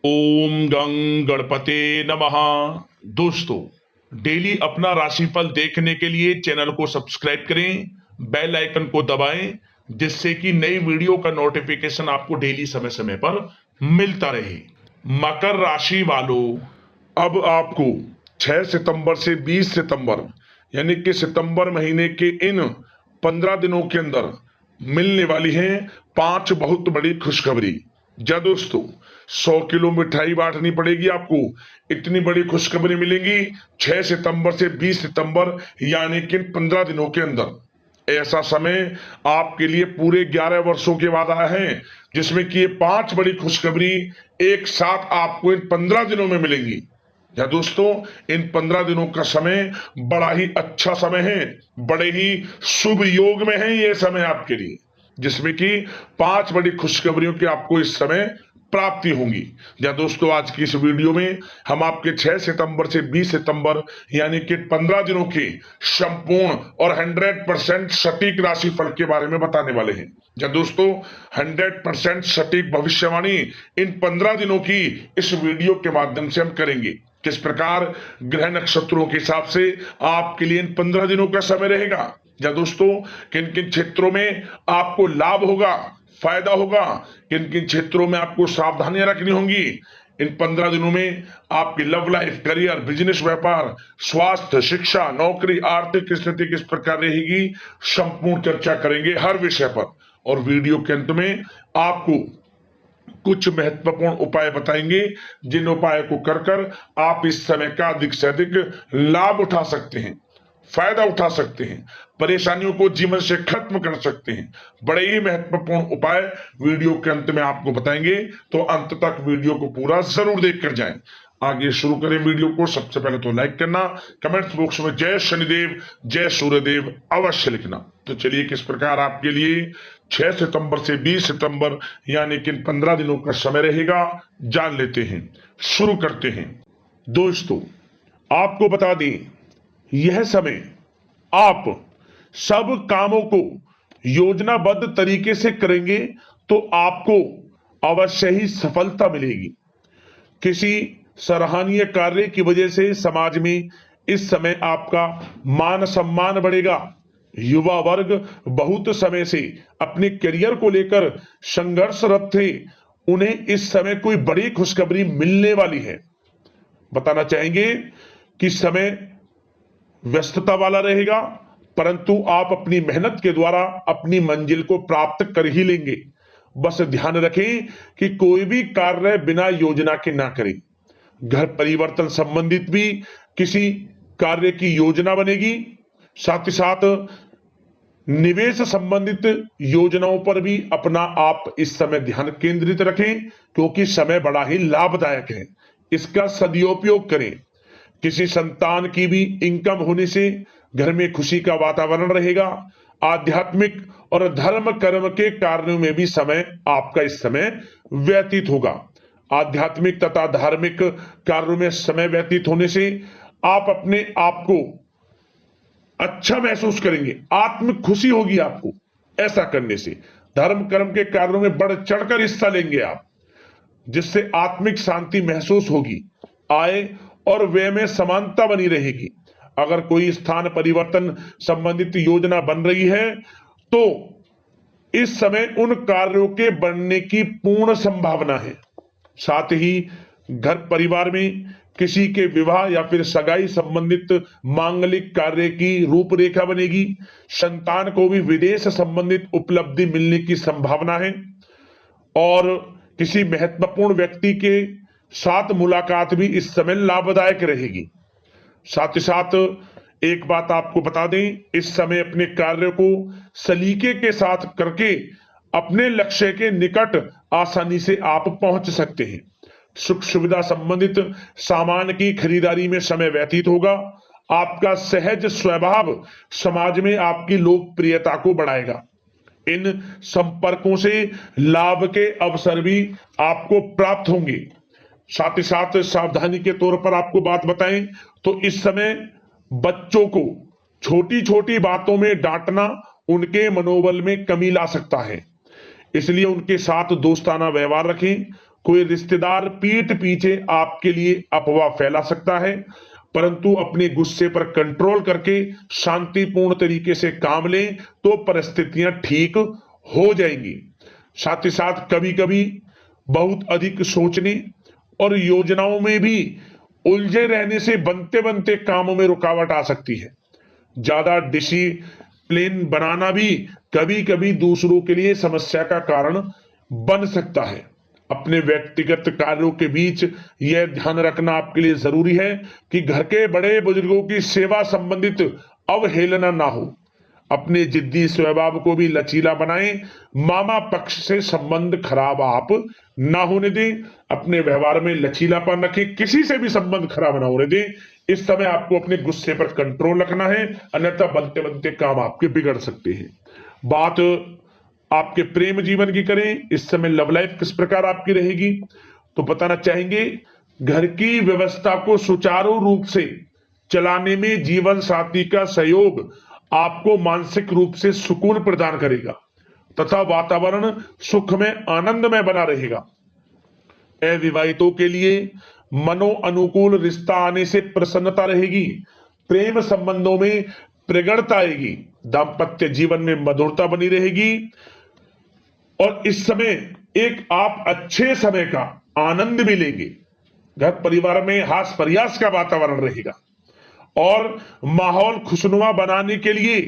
ओम गं गणपते नमः। दोस्तों, डेली अपना राशिफल देखने के लिए चैनल को सब्सक्राइब करें, बेल आइकन को दबाएं, जिससे कि नई वीडियो का नोटिफिकेशन आपको डेली समय समय पर मिलता रहे। मकर राशि वालों, अब आपको 6 सितंबर से 20 सितंबर यानी कि सितंबर महीने के इन 15 दिनों के अंदर मिलने वाली हैं 5 बहुत बड़ी खुशखबरी। जा दोस्तों, 100 किलो मिठाई बांटनी पड़ेगी आपको, इतनी बड़ी खुशखबरी मिलेगी 6 सितंबर से 20 सितंबर यानी कि 15 दिनों के अंदर। ऐसा समय आपके लिए पूरे 11 वर्षों के बाद आया है, जिसमें कि ये 5 बड़ी खुशखबरी एक साथ आपको इन 15 दिनों में मिलेंगी। या दोस्तों, इन 15 दिनों का समय बड़ा ही अच्छा समय है, बड़े ही शुभ योग में है ये समय आपके लिए, जिसमें कि 5 बड़ी खुशखबरियों की आपको इस समय प्राप्ति होंगी। या दोस्तों, आज की इस वीडियो में हम आपके 6 सितंबर से 20 सितंबर यानी कि 15 दिनों के संपूर्ण और 100% सटीक राशिफल के बारे में बताने वाले हैं। या दोस्तों, 100% सटीक भविष्यवाणी इन 15 दिनों की इस वीडियो के माध्यम से हम करेंगे। किस प्रकार ग्रह नक्षत्रों के हिसाब से आपके लिए इन 15 दिनों का समय रहेगा, या दोस्तों किन किन क्षेत्रों में आपको लाभ होगा, फायदा होगा, किन किन क्षेत्रों में आपको सावधानियां रखनी होंगी। इन 15 दिनों में आपकी लव लाइफ, करियर, बिजनेस, व्यापार, स्वास्थ्य, शिक्षा, नौकरी, आर्थिक स्थिति किस प्रकार रहेगी, संपूर्ण चर्चा करेंगे हर विषय पर। और वीडियो के अंत में आपको कुछ महत्वपूर्ण उपाय बताएंगे, जिन उपायों को कर कर आप इस समय का अधिक से अधिक लाभ उठा सकते हैं, फायदा उठा सकते हैं, परेशानियों को जीवन से खत्म कर सकते हैं। बड़े ही महत्वपूर्ण उपाय वीडियो के अंत में आपको बताएंगे, तो अंत तक वीडियो को पूरा जरूर देखकर जाएं। आगे शुरू करें वीडियो को। सबसे पहले तो लाइक करना, कमेंट्स बॉक्स में जय शनिदेव, जय सूर्यदेव अवश्य लिखना। तो चलिए, किस प्रकार आपके लिए 6 सितंबर से 20 सितंबर यानी कि 15 दिनों का समय रहेगा, जान लेते हैं। शुरू करते हैं। दोस्तों, आपको बता दें, यह समय आप सब कामों को योजनाबद्ध तरीके से करेंगे तो आपको अवश्य ही सफलता मिलेगी। किसी सराहनीय कार्य की वजह से समाज में इस समय आपका मान सम्मान बढ़ेगा। युवा वर्ग बहुत समय से अपने करियर को लेकर संघर्षरत थे, उन्हें इस समय कोई बड़ी खुशखबरी मिलने वाली है। बताना चाहेंगे कि समय व्यस्तता वाला रहेगा, परंतु आप अपनी मेहनत के द्वारा अपनी मंजिल को प्राप्त कर ही लेंगे। बस ध्यान रखें कि कोई भी कार्य बिना योजना के ना करें। घर परिवर्तन संबंधित भी किसी कार्य की योजना बनेगी। साथ ही साथ निवेश संबंधित योजनाओं पर भी अपना आप इस समय ध्यान केंद्रित रखें, क्योंकि समय बड़ा ही लाभदायक है, इसका सदुपयोग करें। किसी संतान की भी इनकम होने से घर में खुशी का वातावरण रहेगा। आध्यात्मिक और धर्म कर्म के कार्यों में भी समय आपका इस समय व्यतीत होगा। आध्यात्मिक तथा धार्मिक कार्यों में समय व्यतीत होने से आप अपने आप को अच्छा महसूस करेंगे, आत्मिक खुशी होगी आपको। ऐसा करने से धर्म कर्म के कार्यों में बढ़ चढ़कर हिस्सा लेंगे आप, जिससे आत्मिक शांति महसूस होगी। आय और व्यय में समानता बनी रहेगी। अगर कोई स्थान परिवर्तन संबंधित योजना बन रही है तो इस समय उन कार्यों के बनने की पूर्ण संभावना है। साथ ही घर परिवार में किसी के विवाह या फिर सगाई संबंधित मांगलिक कार्य की रूपरेखा बनेगी। संतान को भी विदेश संबंधित उपलब्धि मिलने की संभावना है और किसी महत्वपूर्ण व्यक्ति के साथ मुलाकात भी इस समय लाभदायक रहेगी। साथ ही साथ एक बात आपको बता दें, इस समय अपने कार्य को सलीके के साथ करके अपने लक्ष्य के निकट आसानी से आप पहुंच सकते हैं। सुख सुविधा संबंधित सामान की खरीदारी में समय व्यतीत होगा। आपका सहज स्वभाव समाज में आपकी लोकप्रियता को बढ़ाएगा। इन संपर्कों से लाभ के अवसर भी आपको प्राप्त होंगे। साथ ही साथ सावधानी के तौर पर आपको बात बताएं तो इस समय बच्चों को छोटी छोटी बातों में डांटना उनके मनोबल में कमी ला सकता है, इसलिए उनके साथ दोस्ताना व्यवहार रखें कोई रिश्तेदार पीठ पीछे आपके लिए अफवाह फैला सकता है, परंतु अपने गुस्से पर कंट्रोल करके शांतिपूर्ण तरीके से काम लें तो परिस्थितियां ठीक हो जाएंगी। साथ ही साथ कभी कभी बहुत अधिक सोचने और योजनाओं में भी उलझे रहने से बनते बनते कामों में रुकावट आ सकती है। ज्यादा डिसिप्लिन बनाना भी कभी कभी दूसरों के लिए समस्या का कारण बन सकता है। अपने व्यक्तिगत कार्यों के बीच यह ध्यान रखना आपके लिए जरूरी है कि घर के बड़े बुजुर्गों की सेवा संबंधित अवहेलना ना हो। अपने जिद्दी स्वभाव को भी लचीला बनाएं। मामा पक्ष से संबंध खराब आप ना होने दें। अपने व्यवहार में लचीलापन रखें, किसी से भी संबंध खराब ना होने दें। इस समय आपको अपने गुस्से पर कंट्रोल रखना है, अन्यथा बनते बनते काम आपके बिगड़ सकते हैं। बात आपके प्रेम जीवन की करें, इस समय लव लाइफ किस प्रकार आपकी रहेगी, तो बताना चाहेंगे घर की व्यवस्था को सुचारू रूप से चलाने में जीवन साथी का सहयोग आपको मानसिक रूप से सुकून प्रदान करेगा तथा वातावरण सुख में आनंद में बना रहेगा। अविवाहितों के लिए मनो अनुकूल रिश्ता आने से प्रसन्नता रहेगी। प्रेम संबंधों में प्रगढ़ता आएगी। दाम्पत्य जीवन में मधुरता बनी रहेगी और इस समय एक आप अच्छे समय का आनंद भी लेंगे। घर परिवार में हास प्रयास का वातावरण रहेगा और माहौल खुशनुमा बनाने के लिए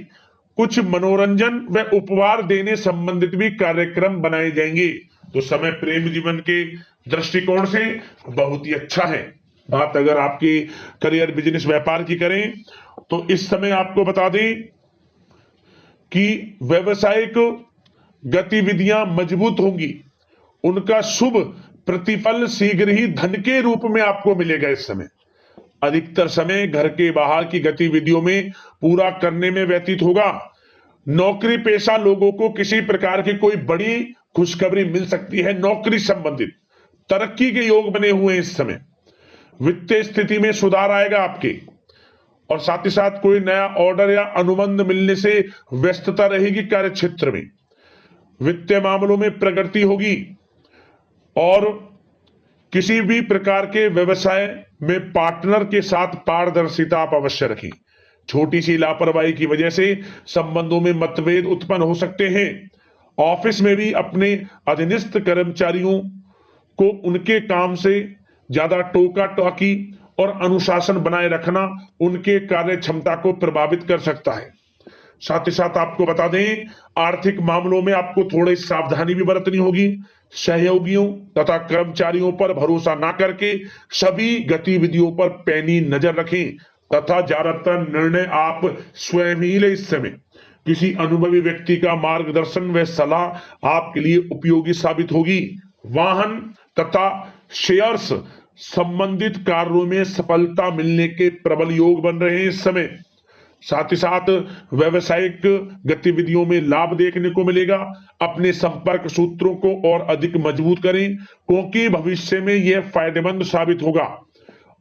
कुछ मनोरंजन व उपहार देने संबंधित भी कार्यक्रम बनाए जाएंगे। तो समय प्रेम जीवन के दृष्टिकोण से बहुत ही अच्छा है। बात अगर आपकी करियर बिजनेस व्यापार की करें तो इस समय आपको बता दें कि व्यवसायिक गतिविधियां मजबूत होंगी। उनका शुभ प्रतिफल शीघ्र ही धन के रूप में आपको मिलेगा। इस समय अधिकतर समय घर के बाहर की गतिविधियों में पूरा करने में व्यतीत होगा। नौकरी पेशा लोगों को किसी प्रकार की कोई बड़ी खुशखबरी मिल सकती है। नौकरी संबंधित तरक्की के योग बने हुए हैं। इस समय वित्तीय स्थिति में सुधार आएगा आपके, और साथ ही साथ कोई नया ऑर्डर या अनुबंध मिलने से व्यस्तता रहेगी। कार्य क्षेत्र में वित्तीय मामलों में प्रगति होगी और किसी भी प्रकार के व्यवसाय में पार्टनर के साथ पारदर्शिता आप अवश्य रखें। छोटी सी लापरवाही की वजह से संबंधों में मतभेद उत्पन्न हो सकते हैं। ऑफिस में भी अपने अधीनस्थ कर्मचारियों को उनके काम से ज्यादा टोका टाकी और अनुशासन बनाए रखना उनके कार्य क्षमता को प्रभावित कर सकता है। साथ ही साथ आपको बता दें आर्थिक मामलों में आपको थोड़ी सावधानी भी बरतनी होगी। सहयोगियों तथा कर्मचारियों पर भरोसा ना करके सभी गतिविधियों पर पैनी नजर रखें तथा ज्यादातर निर्णय आप स्वयं ही लें। इस समय किसी अनुभवी व्यक्ति का मार्गदर्शन व सलाह आपके लिए उपयोगी साबित होगी। वाहन तथा शेयर्स संबंधित कार्यों में सफलता मिलने के प्रबल योग बन रहे हैं इस समय। साथ ही साथ व्यवसायिक गतिविधियों में लाभ देखने को मिलेगा। अपने संपर्क सूत्रों को और अधिक मजबूत करें क्योंकि भविष्य में यह फायदेमंद साबित होगा।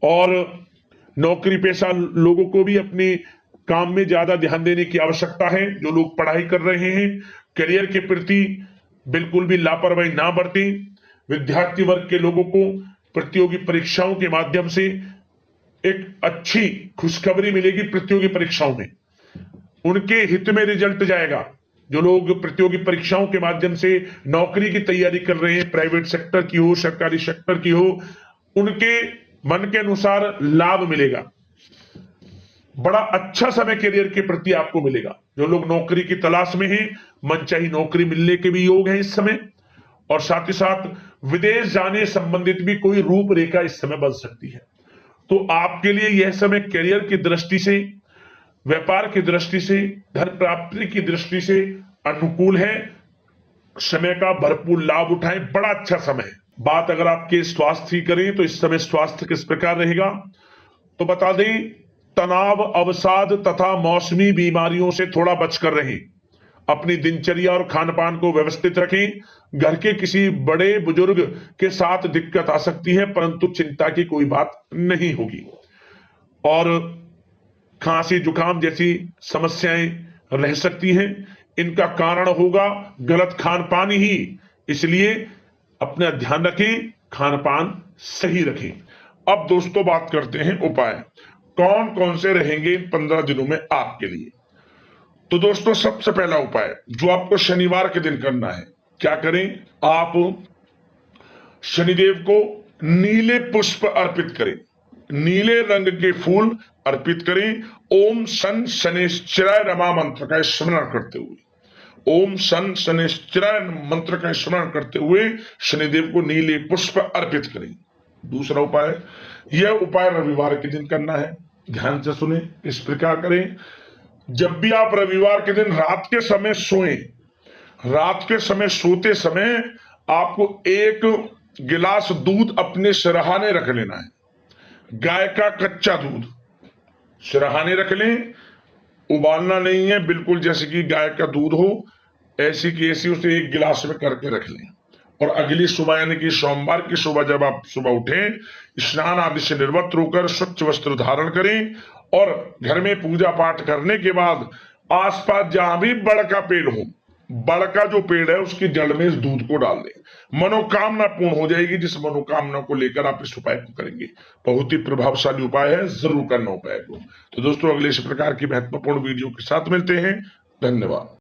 और नौकरी पेशा लोगों को भी अपने काम में ज्यादा ध्यान देने की आवश्यकता है। जो लोग पढ़ाई कर रहे हैं करियर के प्रति बिल्कुल भी लापरवाही ना बरतें। विद्यार्थी वर्ग के लोगों को प्रतियोगी परीक्षाओं के माध्यम से एक अच्छी खुशखबरी मिलेगी। प्रतियोगी परीक्षाओं में उनके हित में रिजल्ट जाएगा। जो लोग प्रतियोगी परीक्षाओं के माध्यम से नौकरी की तैयारी कर रहे हैं, प्राइवेट सेक्टर की हो सरकारी सेक्टर की हो, उनके मन के अनुसार लाभ मिलेगा। बड़ा अच्छा समय करियर के प्रति आपको मिलेगा। जो लोग नौकरी की तलाश में हैं मनचाही नौकरी मिलने के भी योग है इस समय। और साथ ही साथ विदेश जाने संबंधित भी कोई रूपरेखा इस समय बन सकती है। तो आपके लिए यह समय करियर की दृष्टि से, व्यापार की दृष्टि से, धन प्राप्ति की दृष्टि से अनुकूल है। समय का भरपूर लाभ उठाएं, बड़ा अच्छा समय है। बात अगर आपके स्वास्थ्य की करें तो इस समय स्वास्थ्य किस प्रकार रहेगा, तो बता दें तनाव, अवसाद तथा मौसमी बीमारियों से थोड़ा बचकर रहें। अपनी दिनचर्या और खान पान को व्यवस्थित रखें। घर के किसी बड़े बुजुर्ग के साथ दिक्कत आ सकती है परंतु चिंता की कोई बात नहीं होगी। और खांसी जुकाम जैसी समस्याएं रह सकती हैं। इनका कारण होगा गलत खान पान ही। इसलिए अपना ध्यान रखें खान पान सही रखें। अब दोस्तों बात करते हैं उपाय, कौन कौन से रहेंगे 15 दिनों में आपके लिए। तो दोस्तों सबसे पहला उपाय जो आपको शनिवार के दिन करना है, क्या करें, आप शनिदेव को नीले पुष्प अर्पित करें, नीले रंग के फूल अर्पित करें। ओम शन शनैश्चराय नमः मंत्र का स्मरण करते हुए, ओम शन शनैश्चराय मंत्र का स्मरण करते हुए शनिदेव को नीले पुष्प अर्पित करें। दूसरा उपाय, यह उपाय रविवार के दिन करना है, ध्यान से सुने। इस प्रकार करें, जब भी आप रविवार के दिन रात के समय सोएं, रात के समय सोते समय आपको 1 गिलास दूध अपने सिरहाने रख लेना है, गाय का कच्चा दूध सिरहाने रख लें, उबालना नहीं है, बिल्कुल जैसे कि गाय का दूध हो ऐसी की ऐसी उसे 1 गिलास में करके रख लें। और अगली सुबह यानी कि सोमवार की सुबह जब आप सुबह उठें, स्नान आदि से निवृत्त होकर स्वच्छ वस्त्र धारण करें और घर में पूजा पाठ करने के बाद आसपास जहां भी बड़ का पेड़ हो, बड़ का जो पेड़ है उसकी जड़ में इस दूध को डाल दें, मनोकामना पूर्ण हो जाएगी। जिस मनोकामना को लेकर आप इस उपाय को करेंगे, बहुत ही प्रभावशाली उपाय है, जरूर करना उपाय को। तो दोस्तों अगले इस प्रकार की महत्वपूर्ण वीडियो के साथ मिलते हैं, धन्यवाद।